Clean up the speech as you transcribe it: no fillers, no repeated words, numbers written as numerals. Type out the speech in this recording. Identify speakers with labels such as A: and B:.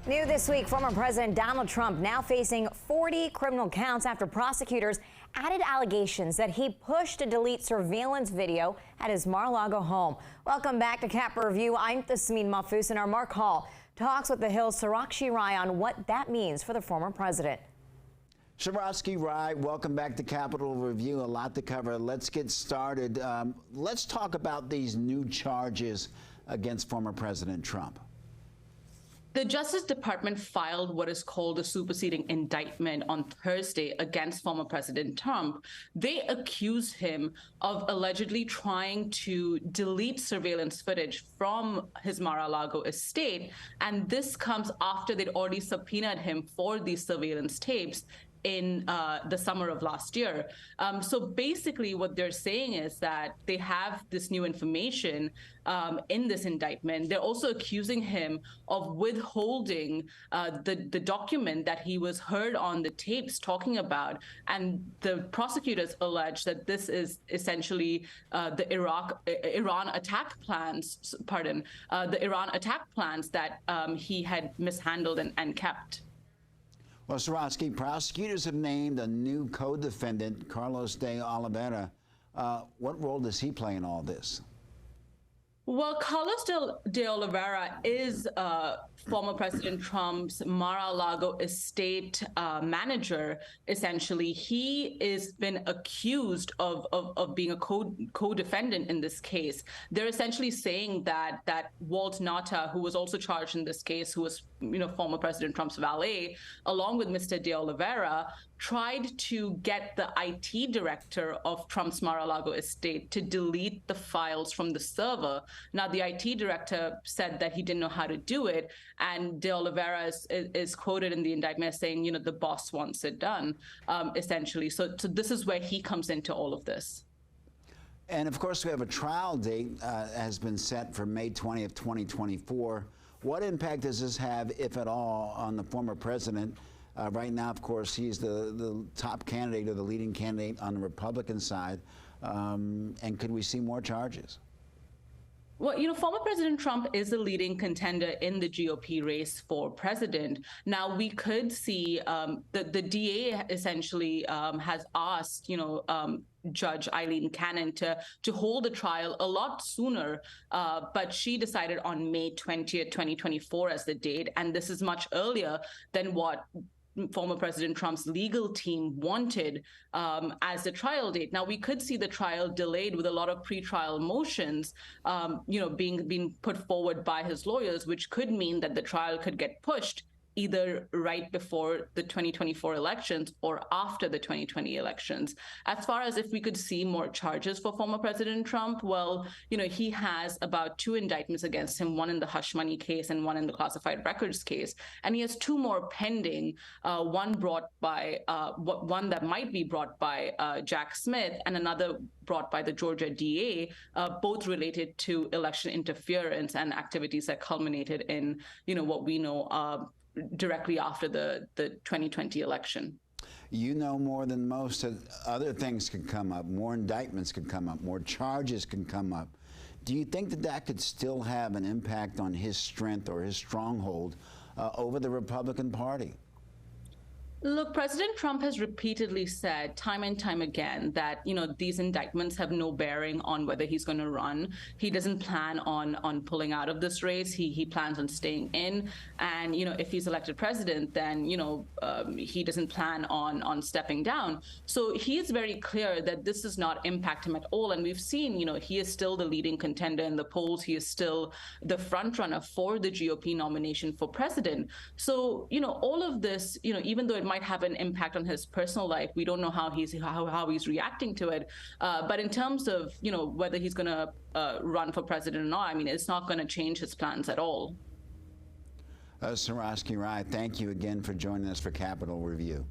A: New this week, former President Donald Trump now facing 40 criminal counts after prosecutors added allegations that he pushed to delete surveillance video at his Mar-a-largo home. Welcome back to Cap Review. I'm Tasmin Mahfouz, and our Mark Hall talks with the Hill's Sarakshi on what that means for the former president.
B: Sarakshi, welcome back to Capitol Review. A lot to cover. Let's get started. Let's talk about these new charges against former President Trump.
C: The Justice Department filed what is called a superseding indictment on Thursday against former President Trump. They accuse him of allegedly trying to delete surveillance footage from his Mar-a-Largo estate, and this comes after they'd already subpoenaed him for these surveillance tapes in the summer of last year. So basically what they're saying is that they have this new information in this indictment. They're also accusing him of withholding the document that he was heard on the tapes talking about. And the prosecutors allege that this is essentially the Iran attack plans that he had mishandled and kept.
B: Well, Sarakshi, prosecutors have named a new co-defendant, Carlos de Oliveira. What role does he play in all this?
C: Well, Carlos de Oliveira is former President Trump's Mar-a-Largo estate manager, essentially. He has been accused of being a co-defendant in this case. They're essentially saying that Walt Nauta, who was also charged in this case, who was former President Trump's valet, along with Mr. de Oliveira, tried to get the IT director of Trump's Mar-a-Largo estate to delete the files from the server. Now, the IT director said that he didn't know how to do it, and de Oliveira is quoted in the indictment as saying, the boss wants it done, essentially. So this is where he comes into all of this.
B: And of course, we have a trial date has been set for May 20th, 2024. What impact does this have, if at all, on the former president? Right now, of course, he's the top candidate or the leading candidate on the Republican side. And could we see more charges?
C: Well, former President Trump is the leading contender in the GOP race for president. Now, we could see the DA essentially has asked, Judge Eileen Cannon to hold the trial a lot sooner, but she decided on May 20th, 2024 as the date, and this is much earlier than what former President Trump's legal team wanted as the trial date. Now, we could see the trial delayed with a lot of pretrial motions, being put forward by his lawyers, which could mean that the trial could get pushed either right before the 2024 elections or after the 2020 elections. As far as if we could see more charges for former President Trump, well, he has about 2 indictments against him, one in the hush money case and one in the classified records case. And he has 2 more pending, one that might be brought by Jack Smith and another brought by the Georgia DA, both related to election interference and activities that culminated in, what we know directly after the 2020 election.
B: You know more than most that other things could come up, more indictments could come up, more charges can come up. Do you think that could still have an impact on his strength or his stronghold over the Republican Party?
C: Look, President Trump has repeatedly said time and time again that, these indictments have no bearing on whether he's going to run. He doesn't plan on pulling out of this race. He plans on staying in. And, if he's elected president, then, he doesn't plan on stepping down. So he is very clear that this does not impact him at all. And we've seen, he is still the leading contender in the polls. He is still the front runner for the GOP nomination for president. So, all of this, even though it might have an impact on his personal life, we don't know how he's reacting to it. But in terms of, whether he's going to run for president or not, it's not going to change his plans at all.
B: Sarakshi, thank you again for joining us for Capitol Review.